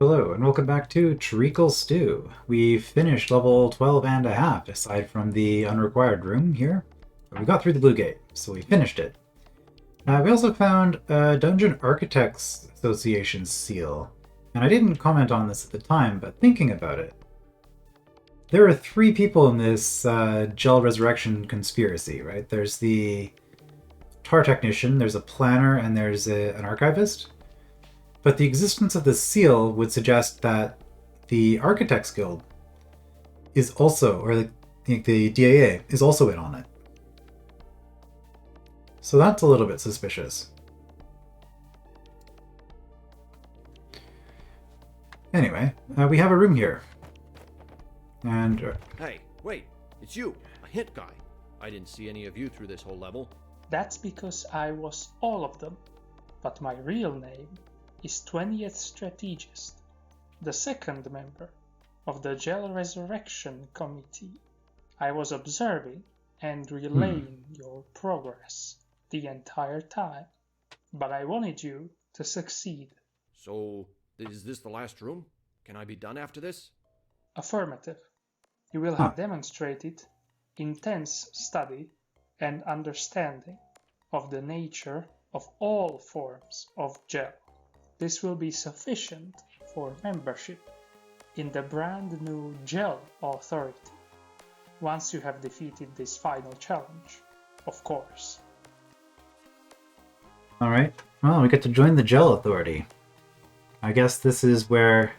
Hello, and welcome back to Treacle Stew. We finished level 12 and a half, aside from the unrequired room here. But we got through the blue gate, so we finished it. We also found a Dungeon Architects Association seal. And I didn't comment on this at the time, but thinking about it, there are three people in this Gel Resurrection conspiracy, right? There's the Tar Technician, there's a Planner, and there's an Archivist. But the existence of this seal would suggest that the Architects Guild is also, or the DAA is also in on it. So that's a little bit suspicious. Anyway, we have a room here. And... Hey, wait, it's you, a hint guy. I didn't see any of you through this whole level. That's because I was all of them. But my real name is 20th Strategist, the second member of the Gel Resurrection Committee. I was observing and relaying your progress the entire time, but I wanted you to succeed. So, is this the last room? Can I be done after this? Affirmative. You will have demonstrated intense study and understanding of the nature of all forms of gel. This will be sufficient for membership in the brand new Gel Authority, once you have defeated this final challenge, of course. Alright, well, we get to join the Gel Authority. I guess this is where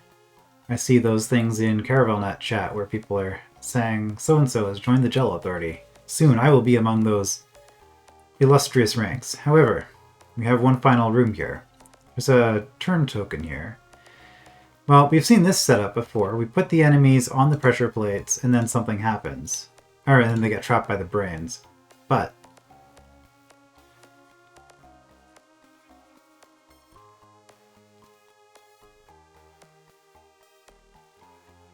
I see those things in CaravelNet chat where people are saying, so-and-so has joined the Gel Authority. Soon I will be among those illustrious ranks. However, we have one final room here. There's a turn token here. Well, we've seen this setup before. We put the enemies on the pressure plates and then something happens. Or and then they get trapped by the brains. But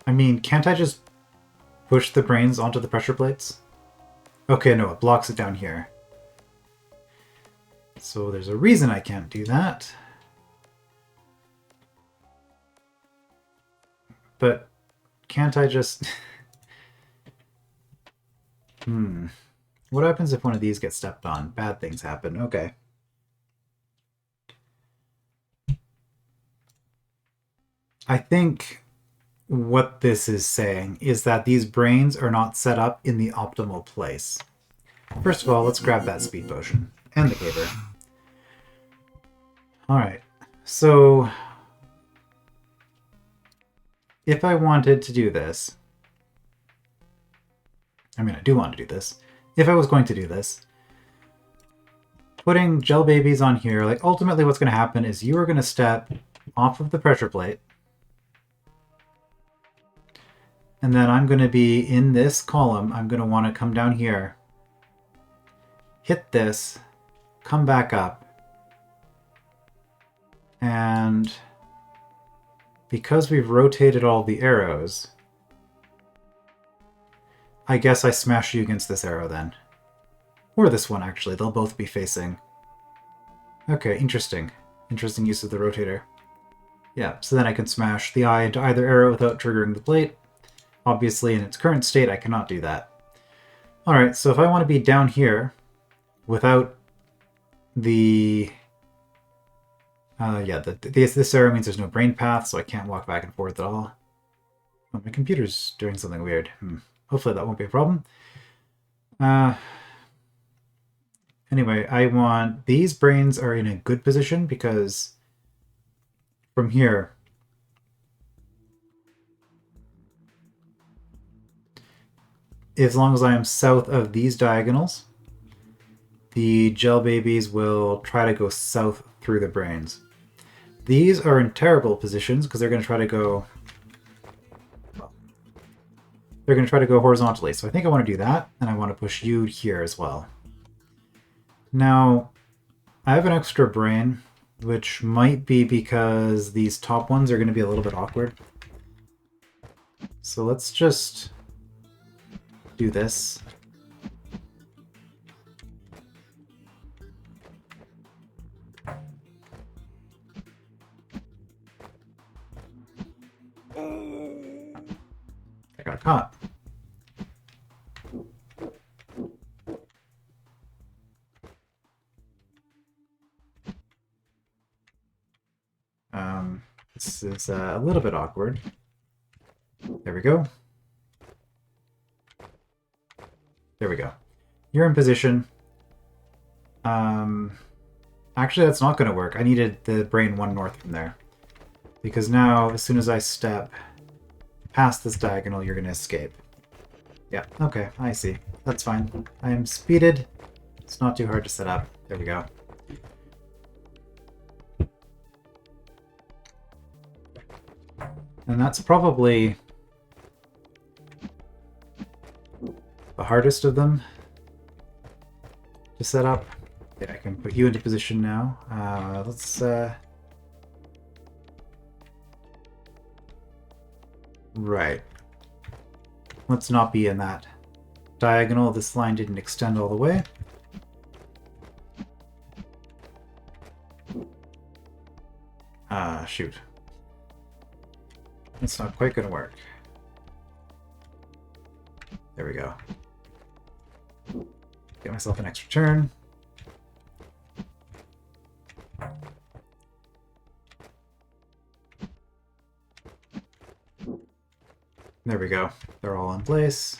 I mean, can't I just push the brains onto the pressure plates? Okay, no, it blocks it down here. So there's a reason I can't do that. But can't I just... What happens if one of these gets stepped on? Bad things happen. Okay. I think what this is saying is that these brains are not set up in the optimal place. First of all, let's grab that speed potion. And the caber. Alright. So... if I wanted to do this... I mean, I do want to do this. If I was going to do this, putting gel babies on here, like, ultimately what's going to happen is you are going to step off of the pressure plate. And then I'm going to be in this column. I'm going to want to come down here, hit this, come back up, and because we've rotated all the arrows, I guess I smash you against this arrow then. Or this one, actually. They'll both be facing. Okay, interesting. Interesting use of the rotator. Yeah, so then I can smash the eye into either arrow without triggering the plate. Obviously, in its current state, I cannot do that. Alright, so if I want to be down here without the... this arrow means there's no brain path, so I can't walk back and forth at all. Oh, my computer's doing something weird. Hopefully that won't be a problem. Anyway, I want... these brains are in a good position because from here... as long as I am south of these diagonals, the gel babies will try to go south through the brains. These are in terrible positions because they're going to try to go... well, they're going to try to go horizontally. So I think I want to do that, and I want to push you here as well. Now, I have an extra brain, which might be because these top ones are going to be a little bit awkward. So let's just do this. caught. This is a little bit awkward. There we go. There we go. You're in position. Actually, that's not going to work. I needed the brain 1 north from there. Because now, as soon as I step past this diagonal, you're going to escape. Yeah, okay, I see. That's fine. I am speeded. It's not too hard to set up. There we go. And that's probably the hardest of them to set up. Yeah, I can put you into position now. Let's right. Let's not be in that diagonal. This line didn't extend all the way. Shoot. It's not quite going to work. There we go. Get myself an extra turn. There we go. They're all in place.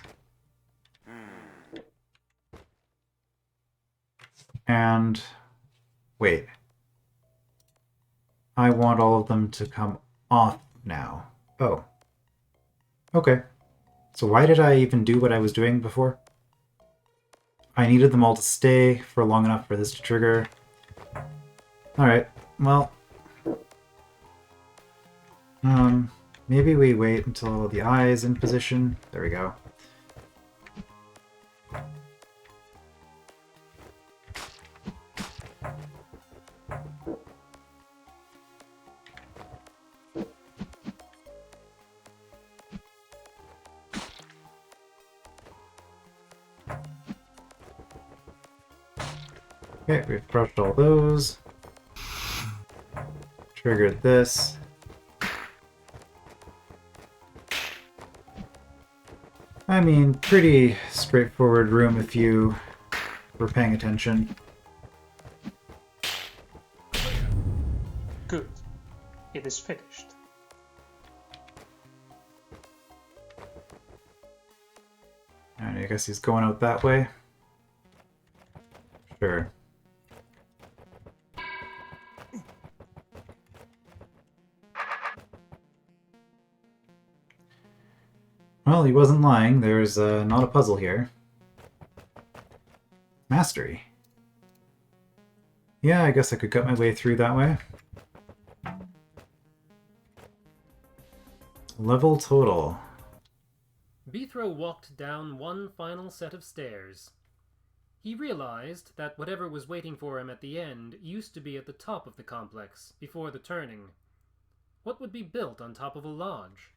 And wait. I want all of them to come off now. Oh. Okay. So why did I even do what I was doing before? I needed them all to stay for long enough for this to trigger. Alright, well... maybe we wait until the eye is in position. There we go. Okay, we've approached all those. Triggered this. I mean, pretty straightforward room if you were paying attention. Good. It is finished. And I guess he's going out that way. Sure. Well, he wasn't lying. There's not a puzzle here. Mastery. Yeah, I guess I could cut my way through that way. Level total. Bethro walked down one final set of stairs. He realized that whatever was waiting for him at the end used to be at the top of the complex, before the turning. What would be built on top of a lodge?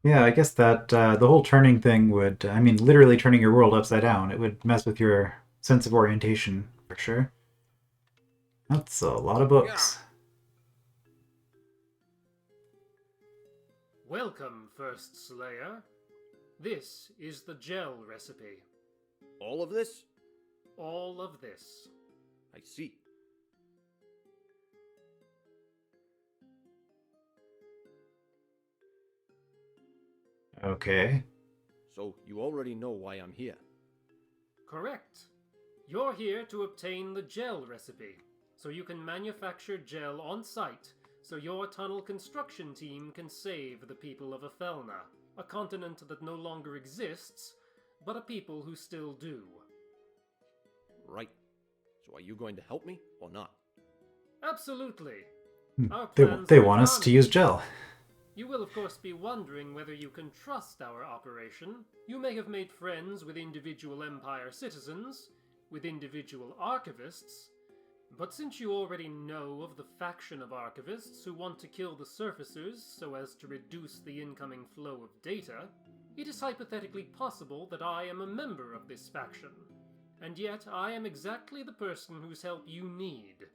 Yeah, I guess that the whole turning thing would, I mean, literally turning your world upside down. It would mess with your sense of orientation, for sure. That's a lot of books. Welcome, First Slayer. This is the gel recipe. All of this? All of this. I see. Okay. So you already know why I'm here. Correct. You're here to obtain the gel recipe, so you can manufacture gel on site, so your tunnel construction team can save the people of Afelna, a continent that no longer exists, but a people who still do. Right. So are you going to help me or not? Absolutely. Our They plans are want us to done. use gel. You will of course be wondering whether you can trust our operation. You may have made friends with individual Empire citizens, with individual archivists, but since you already know of the faction of archivists who want to kill the surfacers so as to reduce the incoming flow of data, it is hypothetically possible that I am a member of this faction. And yet I am exactly the person whose help you need.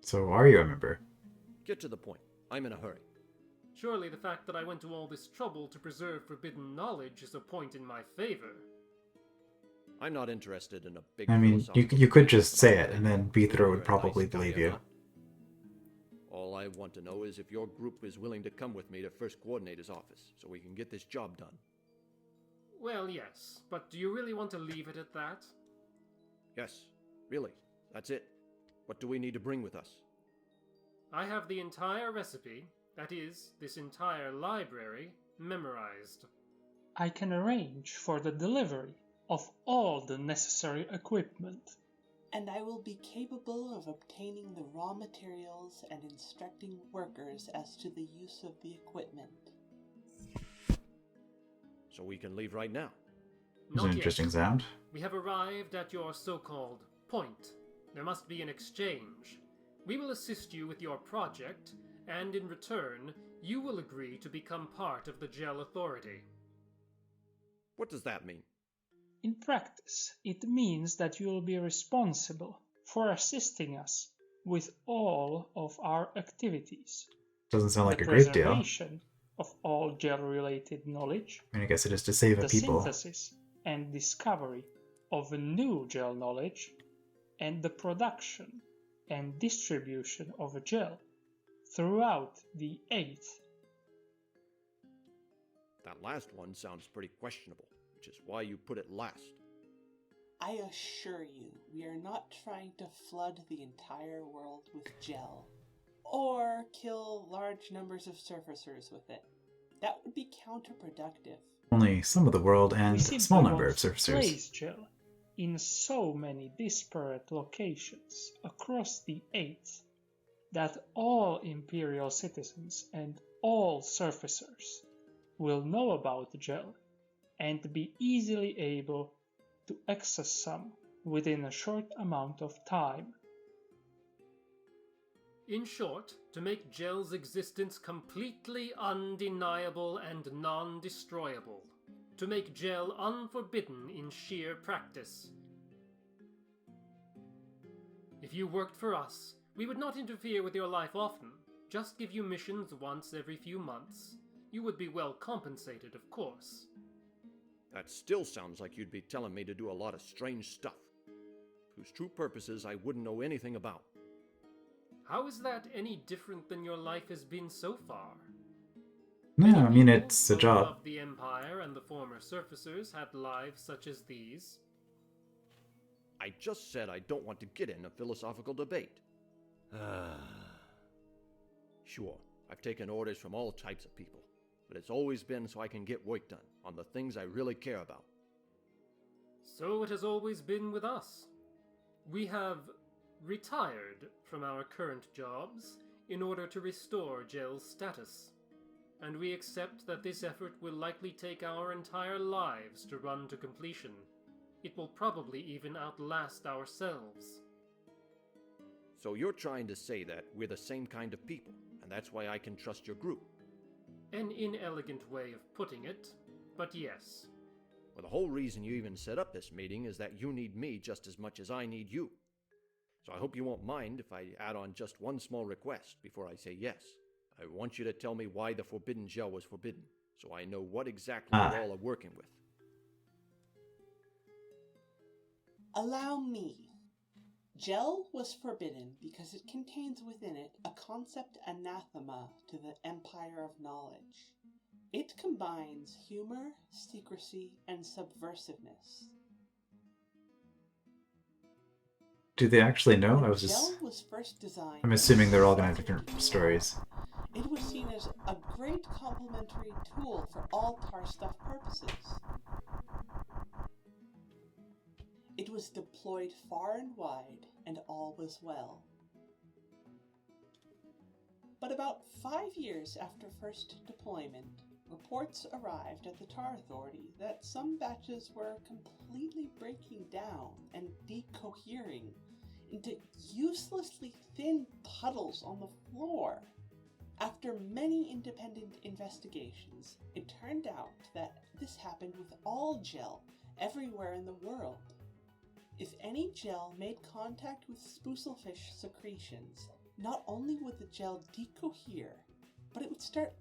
So are you a member? Get to the point. I'm in a hurry. Surely the fact that I went to all this trouble to preserve forbidden knowledge is a point in my favor. I'm not interested in a big I mean, philosophical you could just say debate. it, and then Beethro would You're a probably nice guy, believe I you. thought. All I want to know is if your group is willing to come with me to First Coordinator's office, so we can get this job done. Well, yes, but do you really want to leave it at that? Yes, really, that's it. What do we need to bring with us? I have the entire recipe, that is, this entire library, memorized. I can arrange for the delivery of all the necessary equipment. And I will be capable of obtaining the raw materials and instructing workers as to the use of the equipment. So we can leave right now. It's Not an yet. interesting sound. We have arrived at your so-called point. There must be an exchange. We will assist you with your project, and in return, you will agree to become part of the Gel Authority. What does that mean? In practice, it means that you will be responsible for assisting us with all of our activities. Doesn't sound like The a great deal. preservation of all gel-related knowledge, I mean, I guess it is to save a the people. synthesis and discovery of a new gel knowledge, and the production and distribution of a gel throughout the 8th. That last one sounds pretty questionable, which is why you put it last. I assure you, we are not trying to flood the entire world with gel, or kill large numbers of surfacers with it. That would be counterproductive. Only some of the world and We a simply small number of want to surfacers. place gel in so many disparate locations across the 8th that all Imperial citizens and all surfacers will know about the gel and be easily able to access some within a short amount of time. In short, to make Gel's existence completely undeniable and non-destroyable. To make Gel unforbidden in sheer practice. If you worked for us, we would not interfere with your life often, just give you missions once every few months. You would be well compensated, of course. That still sounds like you'd be telling me to do a lot of strange stuff, whose true purposes I wouldn't know anything about. How is that any different than your life has been so far? No, Many I mean, people, it's a both job. of the Empire and the former surfacers had lives such as these. I just said I don't want to get in a philosophical debate. Sure, I've taken orders from all types of people, but it's always been so I can get work done on the things I really care about. So it has always been with us. We have retired from our current jobs in order to restore Gel's status, and we accept that this effort will likely take our entire lives to run to completion. It will probably even outlast ourselves. So you're trying to say that we're the same kind of people, and that's why I can trust your group. An inelegant way of putting it, but yes. Well, the whole reason you even set up this meeting is that you need me just as much as I need you. So I hope you won't mind if I add on just one small request before I say yes. I want you to tell me why the forbidden gel was forbidden, so I know what exactly you all are working with. Allow me. Gel was forbidden because it contains within it a concept anathema to the Empire of Knowledge. It combines humor, secrecy, and subversiveness. Do they actually know? When I was just... Gel was first designed, I'm assuming they're all gonna have different stories. It was seen as a great complementary tool for all tar stuff purposes. It was deployed far and wide, and all was well. But about 5 years after first deployment, reports arrived at the Tar Authority that some batches were completely breaking down and decohering into uselessly thin puddles on the floor. After many independent investigations, it turned out that this happened with all gel everywhere in the world. If any gel made contact with spoozlefish secretions, not only would the gel decohere, but it would start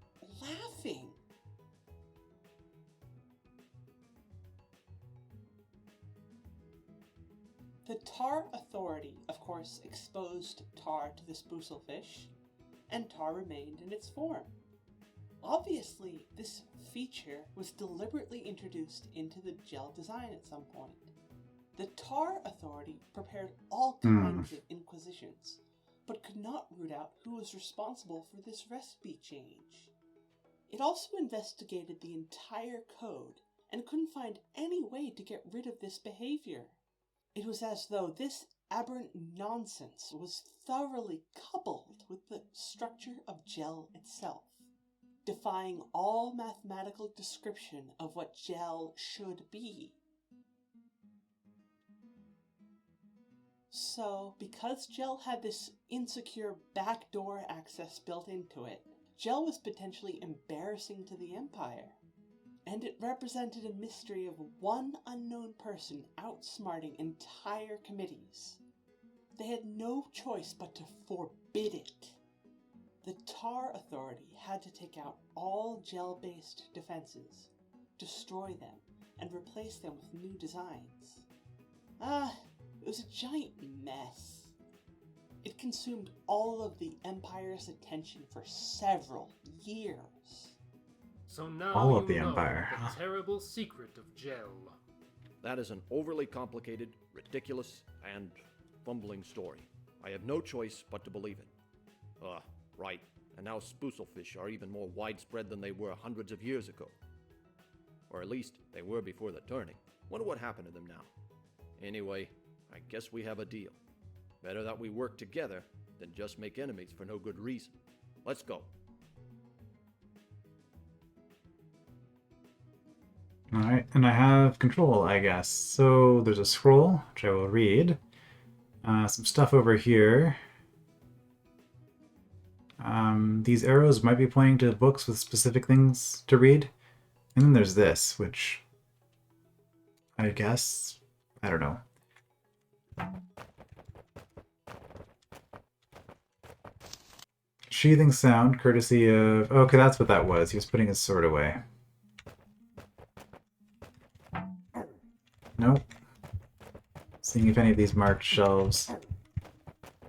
laughing. The Tar Authority, of course, exposed tar to the spoozlefish, and tar remained in its form. Obviously, this feature was deliberately introduced into the gel design at some point. The Tar Authority prepared all kinds of inquisitions, but could not root out who was responsible for this recipe change. It also investigated the entire code and couldn't find any way to get rid of this behavior. It was as though this aberrant nonsense was thoroughly coupled with the structure of gel itself, defying all mathematical description of what gel should be. So, because gel had this insecure backdoor access built into it, gel was potentially embarrassing to the Empire. And it represented a mystery of one unknown person outsmarting entire committees. They had no choice but to forbid it. The Tar Authority had to take out all gel-based defenses, destroy them, and replace them with new designs. It was a giant mess. It consumed all of the Empire's attention for several years. So now All of you the know Empire, the huh? terrible secret of gel. That is an overly complicated, ridiculous, and fumbling story. I have no choice but to believe it. Right. And now spoozlefish are even more widespread than they were hundreds of years ago. Or at least they were before the turning. Wonder what happened to them now. Anyway, I guess we have a deal. Better that we work together than just make enemies for no good reason. Let's go. Alright, and I have control, I guess. So there's a scroll, which I will read. Some stuff over here. These arrows might be pointing to books with specific things to read. And then there's this, which I guess, I don't know. Sheathing sound, courtesy of... Okay, that's what that was. He was putting his sword away. Nope. Seeing if any of these marked shelves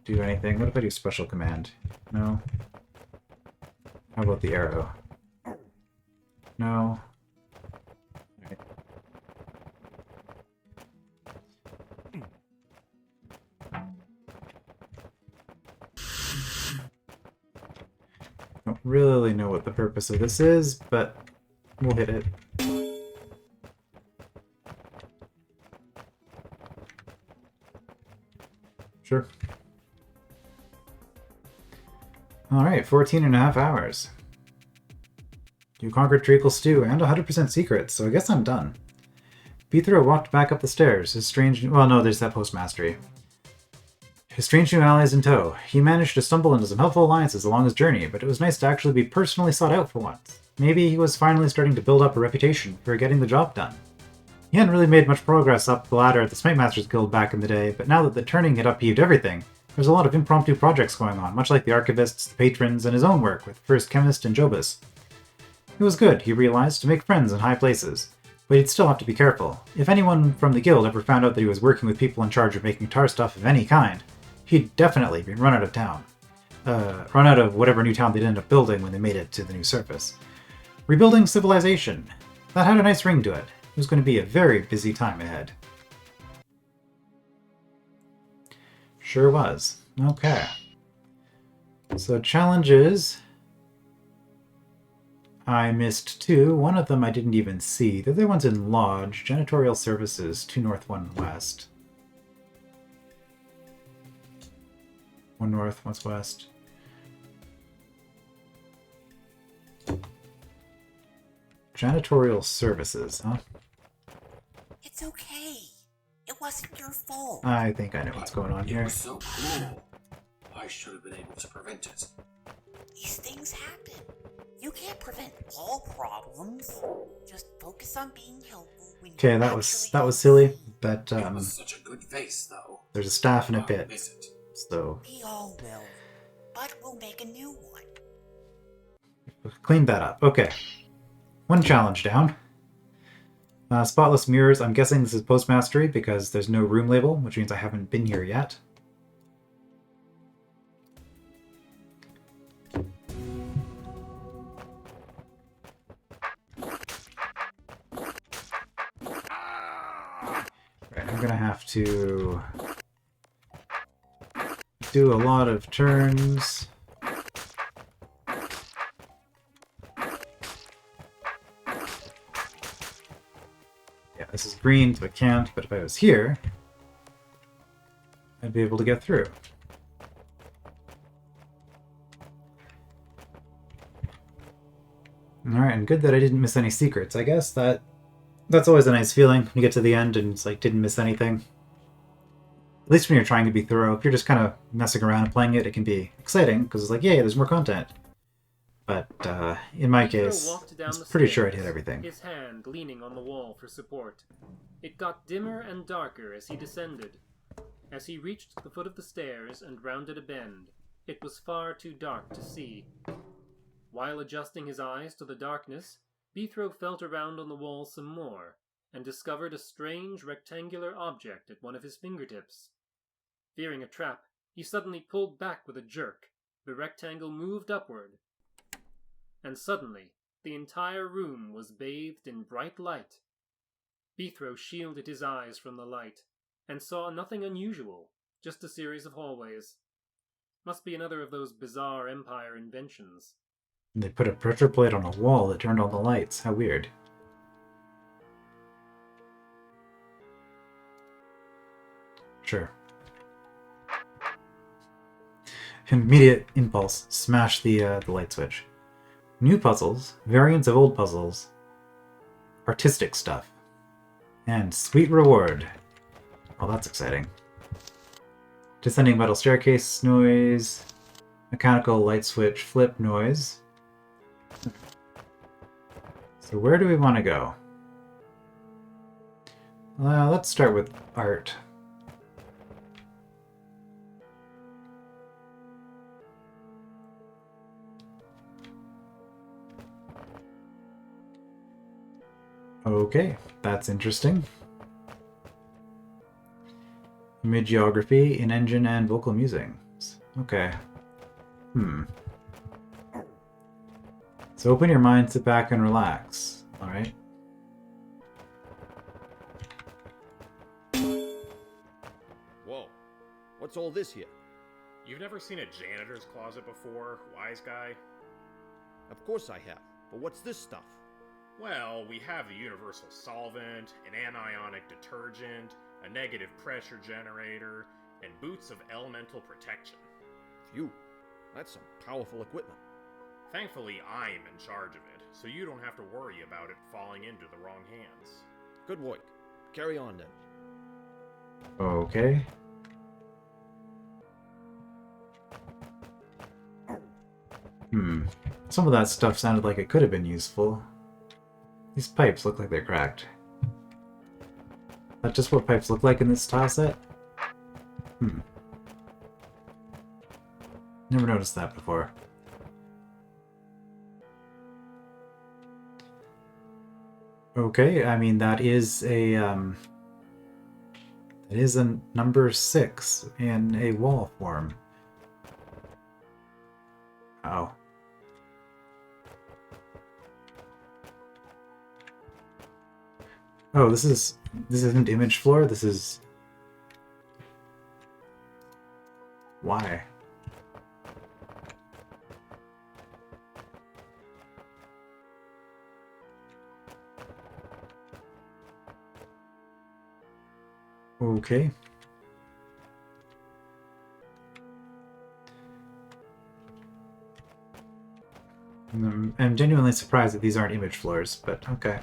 do anything. What if I do special command? No. How about the arrow? No. Alright. Don't really know what the purpose of this is, but we'll hit it. Sure. Alright, 14.5 hours. You conquered Treacle Stew and 100% secrets, so I guess I'm done. Beethro walked back up the stairs, his strange... Well, no, there's that postmastery. His strange new allies in tow. He managed to stumble into some helpful alliances along his journey, but it was nice to actually be personally sought out for once. Maybe he was finally starting to build up a reputation for getting the job done. He hadn't really made much progress up the ladder at the Smitemaster's Guild back in the day, but now that the turning had upheaved everything, there's a lot of impromptu projects going on, much like the archivists, the patrons, and his own work with First Chemist and Jobus. It was good, he realized, to make friends in high places, but he'd still have to be careful. If anyone from the guild ever found out that he was working with people in charge of making tar stuff of any kind, he'd definitely be run out of town. Run out of whatever new town they'd end up building when they made it to the new surface. Rebuilding civilization. That had a nice ring to it. It was going to be a very busy time ahead. Sure was. Okay. So challenges. I missed 2. One of them I didn't even see. The other one's in Lodge. Janitorial Services, 2 north, 1 west. 1 north, 1 west. Janitorial Services, huh? It's okay. It wasn't your fault. I think I know what's going on It here. was so cruel. I should have been able to prevent it. These things happen. You can't prevent all problems. Just focus on being helpful when you Okay, that was silly, but It was such a good face, though. there's a staff and a I'll pit, miss it. so we all will. But we'll make a new one. cleaned that up. Okay. One challenge down. Spotless mirrors. I'm guessing this is post-mastery because there's no room label, which means I haven't been here yet. Right, I'm gonna have to do a lot of turns. Yeah, this is green, so I can't, but if I was here, I'd be able to get through. Alright, and good that I didn't miss any secrets. I guess that's always a nice feeling when you get to the end and it's like, didn't miss anything. At least when you're trying to be thorough. If you're just kind of messing around and playing it, it can be exciting, because it's like, yay, there's more content. But in my case, I'm pretty sure I'd hit everything. His hand leaning on the wall for support. It got dimmer and darker as he descended. As he reached the foot of the stairs and rounded a bend, it was far too dark to see. While adjusting his eyes to the darkness, Bethro felt around on the wall some more, and discovered a strange rectangular object at one of his fingertips. Fearing a trap, he suddenly pulled back with a jerk. The rectangle moved upward, and suddenly, the entire room was bathed in bright light. Bethro shielded his eyes from the light, and saw nothing unusual, just a series of hallways. Must be another of those bizarre Empire inventions. They put a pressure plate on a wall that turned on the lights. How weird. Sure. Immediate impulse. Smash the light switch. New puzzles, variants of old puzzles, artistic stuff, and sweet reward. Well, that's exciting. Descending metal staircase noise, mechanical light switch flip noise. So where do we want to go? Let's start with art. Okay, that's interesting. Imageography, in-engine, and vocal musings. Okay. So open your mind, sit back, and relax. Alright. Whoa. What's all this here? You've never seen a janitor's closet before, wise guy? Of course I have. But what's this stuff? Well, we have the universal solvent, an anionic detergent, a negative pressure generator, and boots of elemental protection. Phew. That's some powerful equipment. Thankfully, I'm in charge of it, so you don't have to worry about it falling into the wrong hands. Good work. Carry on then. Okay. Some of that stuff sounded like it could have been useful. These pipes look like they're cracked. That's just what pipes look like in this tile set? Never noticed that before. Okay, I mean that is a number 6 in a wall form. Oh. Oh, this isn't image floor, this is... Why? Okay. I'm genuinely surprised that these aren't image floors, but okay.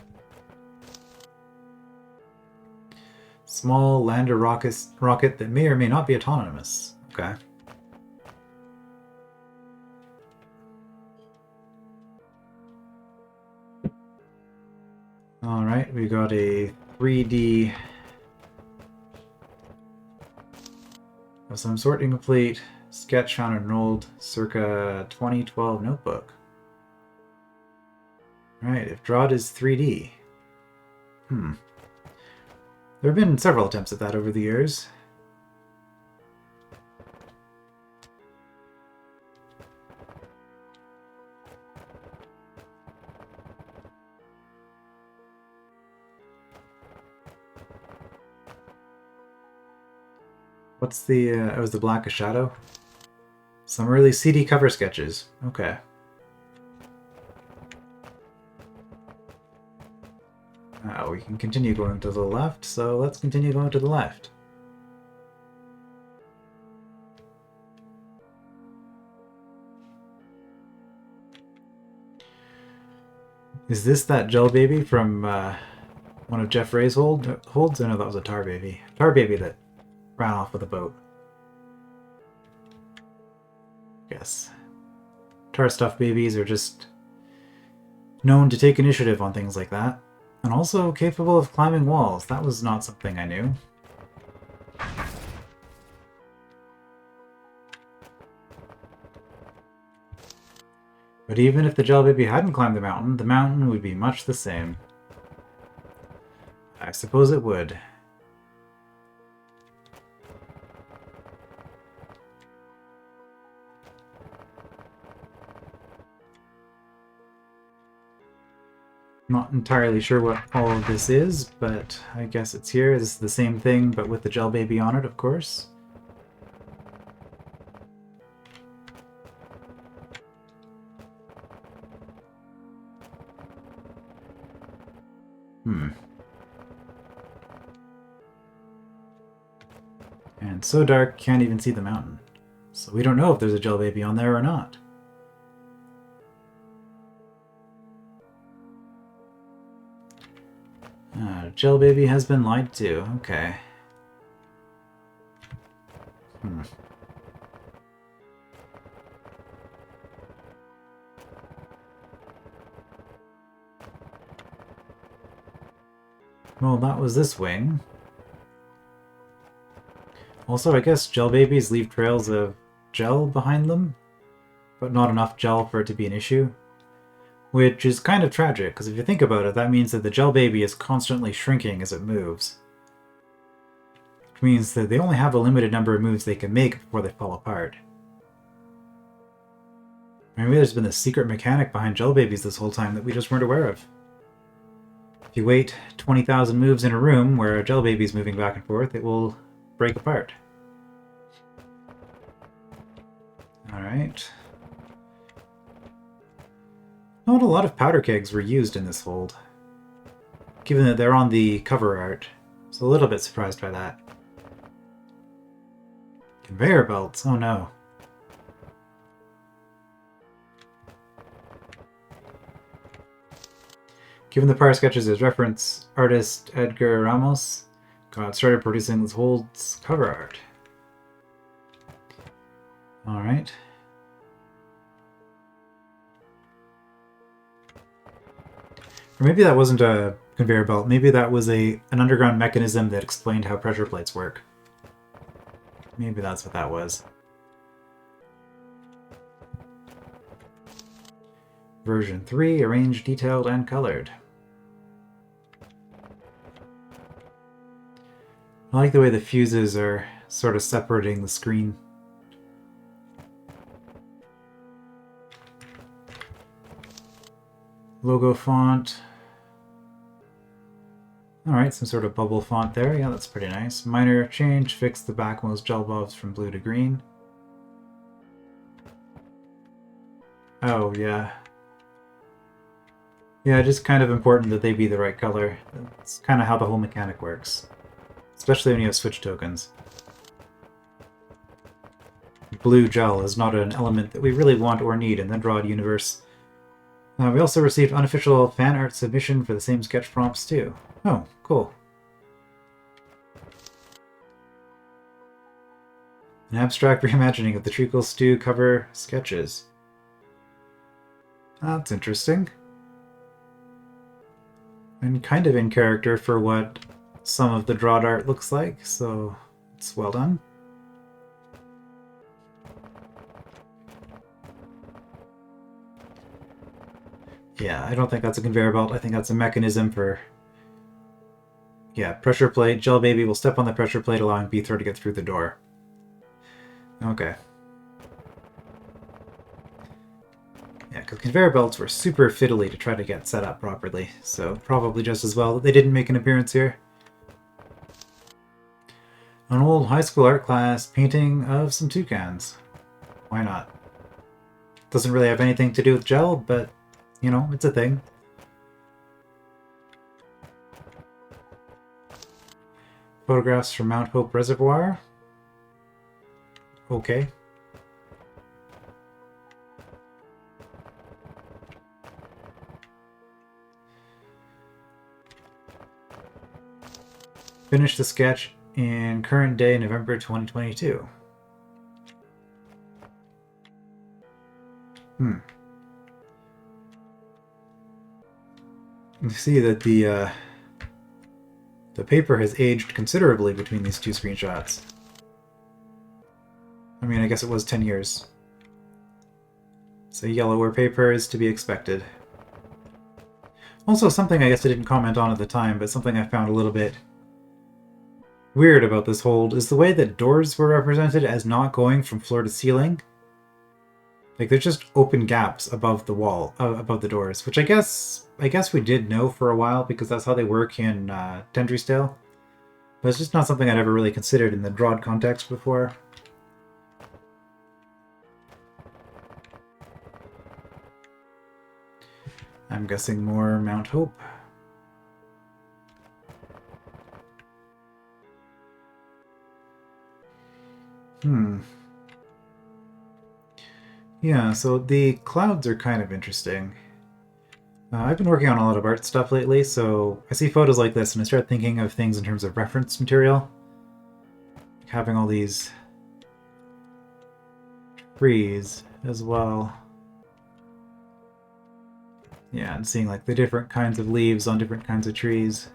Small lander rocket that may or may not be autonomous. Okay. Alright, we got a 3D of some sort, incomplete sketch found in an old circa 2012 notebook. Right, if DROD is 3D. There have been several attempts at that over the years. What's the, was the Black a Shadow? Some really seedy cover sketches. Okay. We can continue going to the left, so let's continue going to the left. Is this that gel baby from one of Jeff Ray's holds? Oh no, that was a tar baby. Tar baby that ran off with a boat. Yes. Tar stuff babies are just known to take initiative on things like that. And also capable of climbing walls. That was not something I knew. But even if the gel baby hadn't climbed the mountain would be much the same. I suppose it would. Not entirely sure what all of this is, but I guess it's here. This is the same thing, but with the gel baby on it, of course. And so dark, can't even see the mountain. So we don't know if there's a gel baby on there or not. Gel baby has been lied to. Okay. Well, that was this wing. Also, I guess gel babies leave trails of gel behind them, but not enough gel for it to be an issue. Which is kind of tragic, because if you think about it, that means that the gel baby is constantly shrinking as it moves. Which means that they only have a limited number of moves they can make before they fall apart. Maybe there's been a secret mechanic behind gel babies this whole time that we just weren't aware of. If you wait 20,000 moves in a room where a gel baby is moving back and forth, it will break apart. Alright. Not a lot of powder kegs were used in this hold, given that they're on the cover art. So a little bit surprised by that. Conveyor belts, oh no. Given the prior sketches as reference, artist Edgar Ramos got started producing this hold's cover art. Alright. Or maybe that wasn't a conveyor belt. Maybe that was an underground mechanism that explained how pressure plates work. Maybe that's what that was. Version 3, arranged, detailed, and colored. I like the way the fuses are sort of separating the screen. Logo font. Alright, some sort of bubble font there. Yeah, that's pretty nice. Minor change, fix the backmost gel bobs from blue to green. Oh, yeah. Yeah, just kind of important that they be the right color. That's kind of how the whole mechanic works. Especially when you have switch tokens. Blue gel is not an element that we really want or need in the DROD universe. We also received unofficial fan art submission for the same sketch prompts too. Oh, cool. An abstract reimagining of the Treacle Stew cover sketches. That's interesting. And kind of in character for what some of the DROD art looks like, so it's well done. Yeah, I don't think that's a conveyor belt. I think that's a mechanism for... Yeah, pressure plate. Gel Baby will step on the pressure plate, allowing Beethro to get through the door. Okay. Yeah, because conveyor belts were super fiddly to try to get set up properly, so probably just as well that they didn't make an appearance here. An old high school art class painting of some toucans. Why not? Doesn't really have anything to do with gel, but, you know, it's a thing. Photographs from Mount Hope Reservoir. Okay. Finish the sketch in current day, November 2022. You see that the paper has aged considerably between these two screenshots. I mean, I guess it was 10 years. So yellower paper is to be expected. Also, something I guess I didn't comment on at the time, but something I found a little bit weird about this hold is the way that doors were represented as not going from floor to ceiling. Like, there's just open gaps above the wall, above the doors, which I guess we did know for a while because that's how they work in Tendry's Tale. But it's just not something I'd ever really considered in the DROD context before. I'm guessing more Mount Hope. Yeah, so the clouds are kind of interesting. I've been working on a lot of art stuff lately, so I see photos like this and I start thinking of things in terms of reference material. Like having all these trees as well. Yeah, and seeing like the different kinds of leaves on different kinds of trees.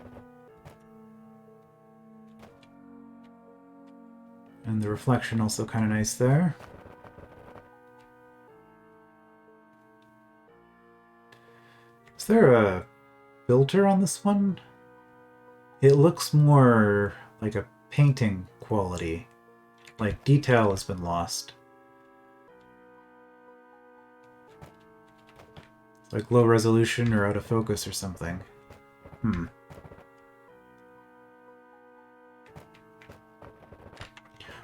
And the reflection also kind of nice there. Is there a filter on this one? It looks more like a painting quality. Like detail has been lost. Like low resolution or out of focus or something.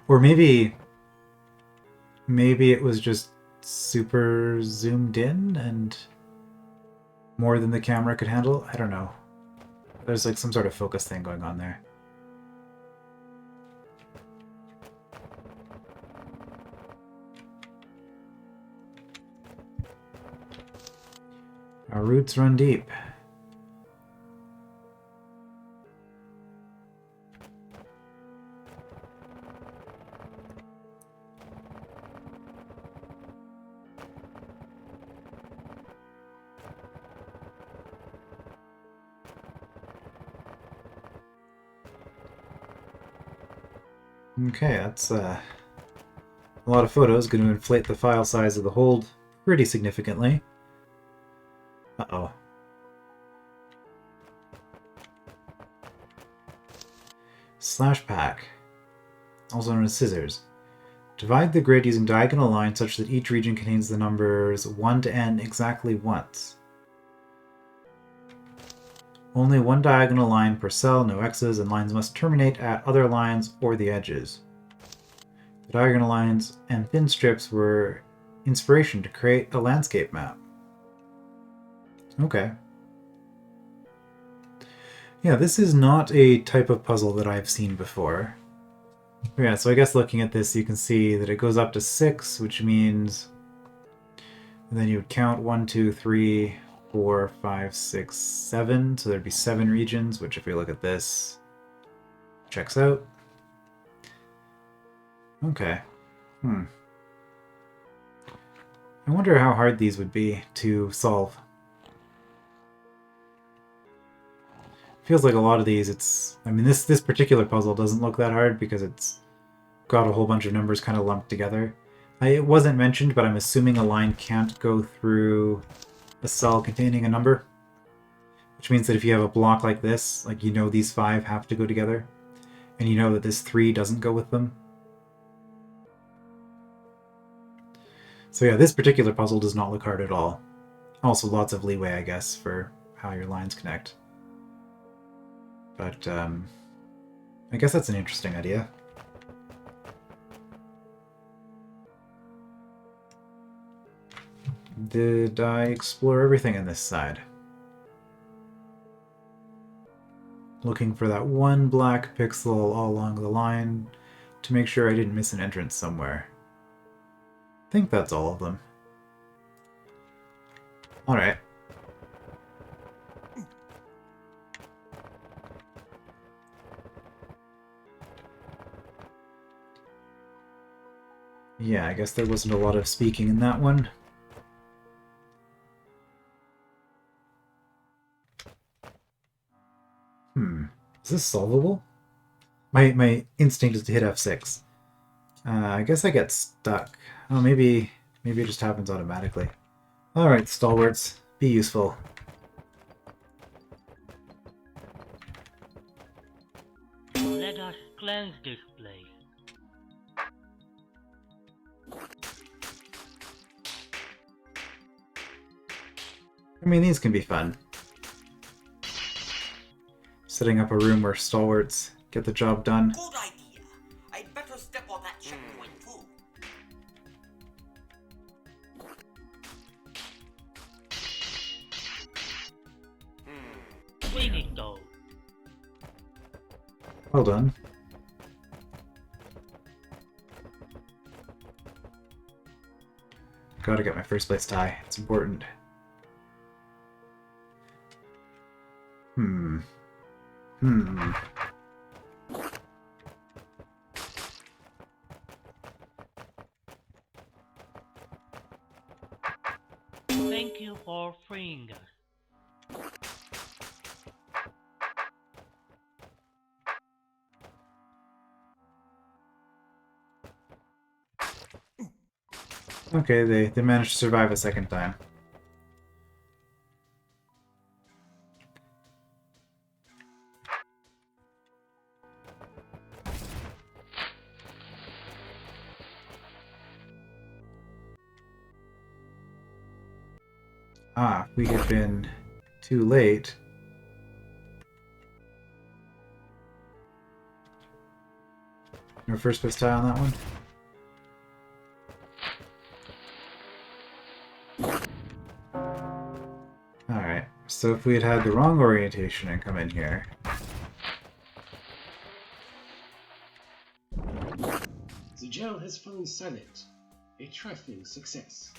Or maybe it was just super zoomed in and more than the camera could handle? I don't know. There's like some sort of focus thing going on there. Our roots run deep. Okay, that's a lot of photos. Going to inflate the file size of the hold pretty significantly. Uh-oh. Slash pack, also known as scissors. Divide the grid using diagonal lines such that each region contains the numbers 1 to n exactly once. Only one diagonal line per cell, no x's, and lines must terminate at other lines or the edges. The diagonal lines and thin strips were inspiration to create a landscape map. Okay. Yeah, this is not a type of puzzle that I've seen before. Yeah, so I guess looking at this, you can see that it goes up to 6, which means... And then you would count 1, 2, 3, 4, 5, 6, 7. So there'd be 7 regions, which if we look at this, checks out. Okay. I wonder how hard these would be to solve. Feels like a lot of these, I mean, this particular puzzle doesn't look that hard because it's got a whole bunch of numbers kind of lumped together. It wasn't mentioned, but I'm assuming a line can't go through a cell containing a number. Which means that if you have a block like this, like you know these 5 have to go together, and you know that this 3 doesn't go with them. So yeah, this particular puzzle does not look hard at all. Also lots of leeway, I guess, for how your lines connect. But I guess that's an interesting idea. Did I explore everything in this side? Looking for that one black pixel all along the line to make sure I didn't miss an entrance somewhere. I think that's all of them. Alright. Yeah, I guess there wasn't a lot of speaking in that one. Is this solvable? My instinct is to hit F6. I guess I get stuck. Oh, maybe it just happens automatically. Alright, stalwarts. Be useful. Let us cleanse this place. I mean, these can be fun. Setting up a room where stalwarts get the job done. Good idea. I'd better step on that checkpoint too. Finito. Well done. Gotta get my first place tie. It's important. Thank you for freeing us. Okay, they managed to survive a second time. Ah, we had been too late. No first place tie on that one? Alright, so if we had had the wrong orientation and come in here... The gel has fallen silent. A trifling success.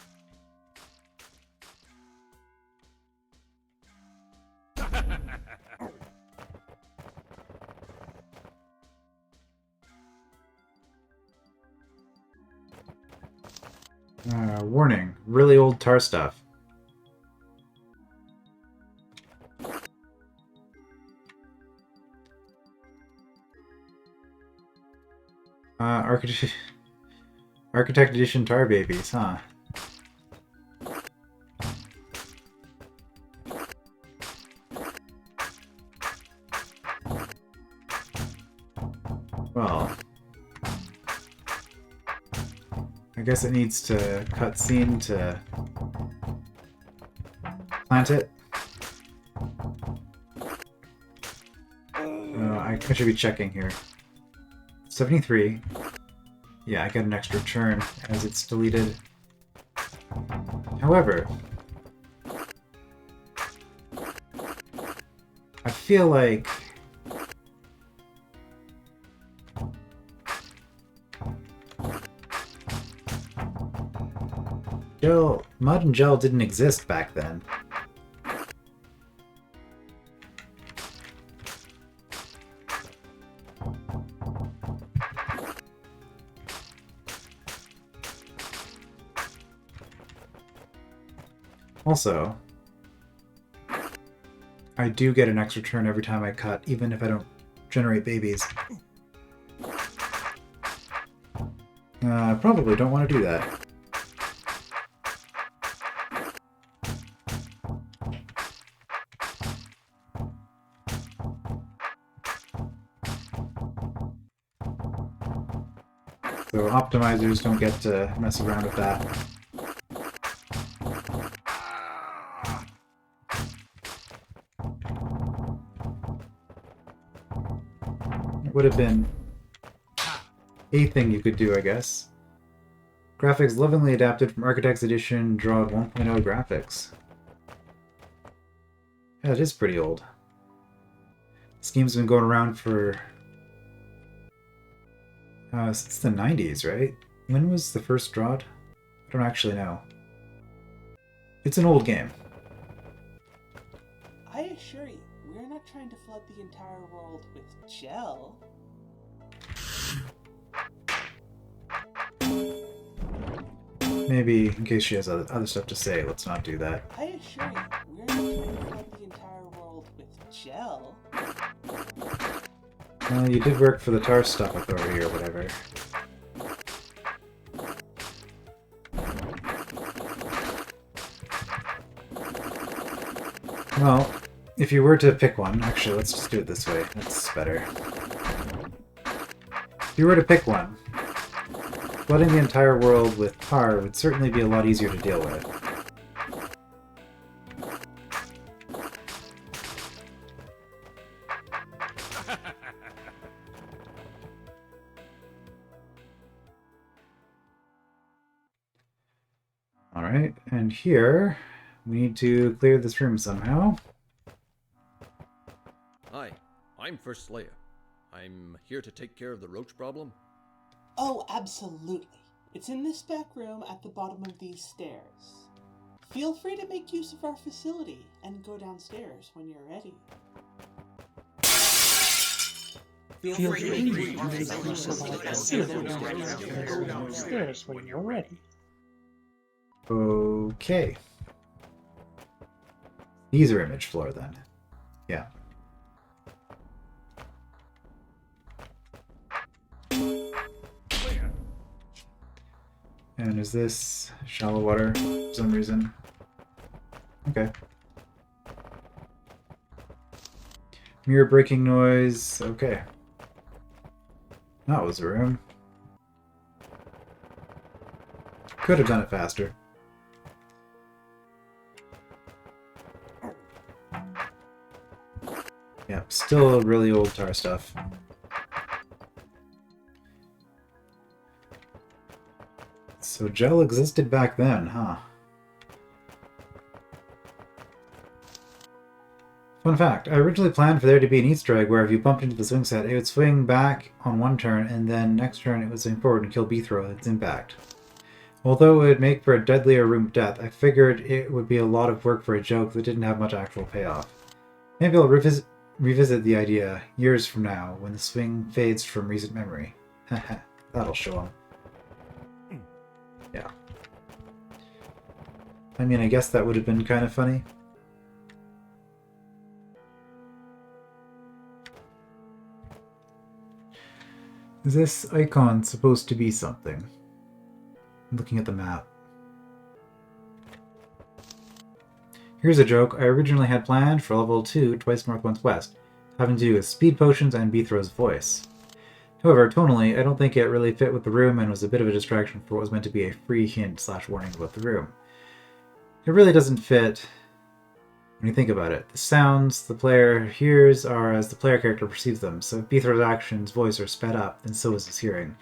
Warning, really old tar stuff. Architect Edition tar babies, huh? Well, I guess it needs to cutscene to plant it. I should be checking here. 73. Yeah, I get an extra turn as it's deleted. However, I feel like mud and gel didn't exist back then. Also, I do get an extra turn every time I cut, even if I don't generate babies. Probably don't want to do that. so optimizers don't get to mess around with that. It would have been a thing you could do, I guess. Graphics lovingly adapted from Architect's Edition DROD 1.0 graphics. Yeah, it is pretty old. This game's been going around for since the 90s, right? When was the first DROD? I don't actually know. It's an old game. I assure you, we're not trying to flood the entire world with gel. Maybe, in case she has other stuff to say, let's not do that. I assure you, we're not trying to flood the entire world with gel. Well, you did work for the Tar Stuff Authority or whatever. Well, if you were to pick one, actually, let's just do it this way. That's better. If you were to pick one, flooding the entire world with tar would certainly be a lot easier to deal with. Alright, and here we need to clear this room somehow. Hi, I'm First Slayer. I'm here to take care of the roach problem. Oh, absolutely. It's in this back room at the bottom of these stairs. Feel free to make use of our facility and go downstairs when you're ready. Feel free to make use of our facility and go downstairs when you're ready. Okay. These are image floor then. Yeah. And is this shallow water for some reason? Okay. Mirror breaking noise. Okay. That was a room. Could have done it faster. Yep, still really old tar stuff. So gel existed back then, huh? Fun fact, I originally planned for there to be an Easter egg where if you bumped into the swing set, it would swing back on one turn, and then next turn it would swing forward and kill B-throw at its impact. Although it would make for a deadlier room death, I figured it would be a lot of work for a joke that didn't have much actual payoff. Maybe I'll revisit the idea years from now when the swing fades from recent memory. Haha, that'll show him. Yeah. I mean, I guess that would have been kind of funny. Is this icon supposed to be something? I'm looking at the map. Here's a joke I originally had planned for level 2, twice north, once west, having to do with speed potions and B-throw's voice. However, tonally, I don't think it really fit with the room and was a bit of a distraction for what was meant to be a free hint/warning about the room. It really doesn't fit when you think about it. The sounds the player hears are as the player character perceives them, so if Beathrow's actions, voice are sped up, then so is his hearing.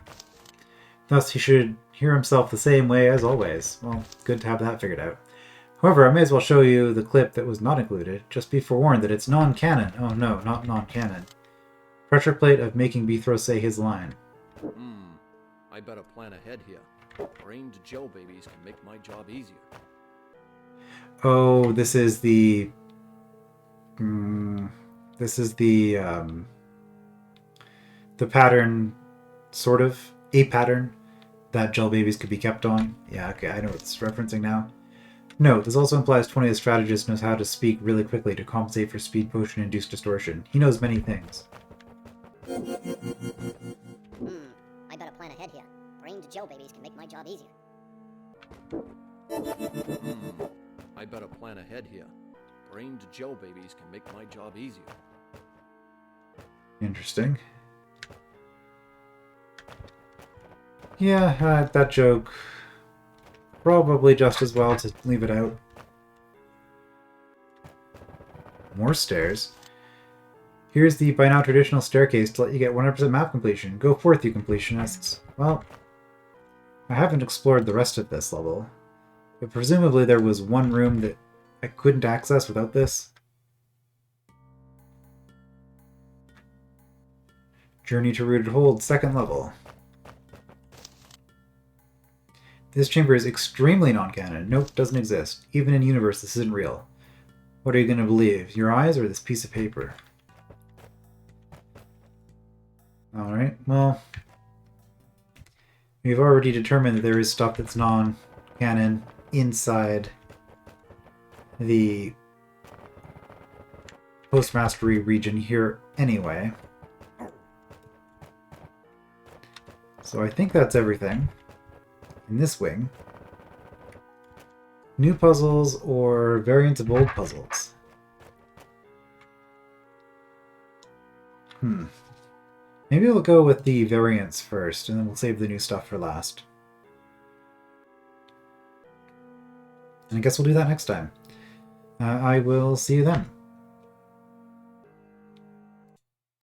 Thus, he should hear himself the same way as always. Well, good to have that figured out. However, I may as well show you the clip that was not included. Just be forewarned that it's non-canon. Oh no, not non-canon. Pressure plate of making Beathrow say his line. I better plan ahead here. Brained gel babies can make my job easier. Oh, this is the... the pattern, sort of, a pattern that gel babies could be kept on. Yeah, okay, I know what this is referencing now. Note, this also implies 20 the strategist knows how to speak really quickly to compensate for speed potion-induced distortion. He knows many things. I better plan ahead here. Brained gel babies can make my job easier. I better plan ahead here. Brained gel babies can make my job easier. Interesting. Yeah, that joke. Probably just as well to leave it out. More stairs. Here's the by now traditional staircase to let you get 100% map completion. Go forth, you completionists. Well, I haven't explored the rest of this level, but presumably there was one room that I couldn't access without this. Journey to Rooted Hold, 2nd level. This chamber is extremely non-canon. Nope, doesn't exist. Even in universe, this isn't real. What are you going to believe? Your eyes or this piece of paper? Alright, well... we've already determined that there is stuff that's non-canon inside the post-mastery region here anyway. So I think that's everything in this wing. New puzzles or variants of old puzzles? Maybe we'll go with the variants first, and then we'll save the new stuff for last. And I guess we'll do that next time. I will see you then.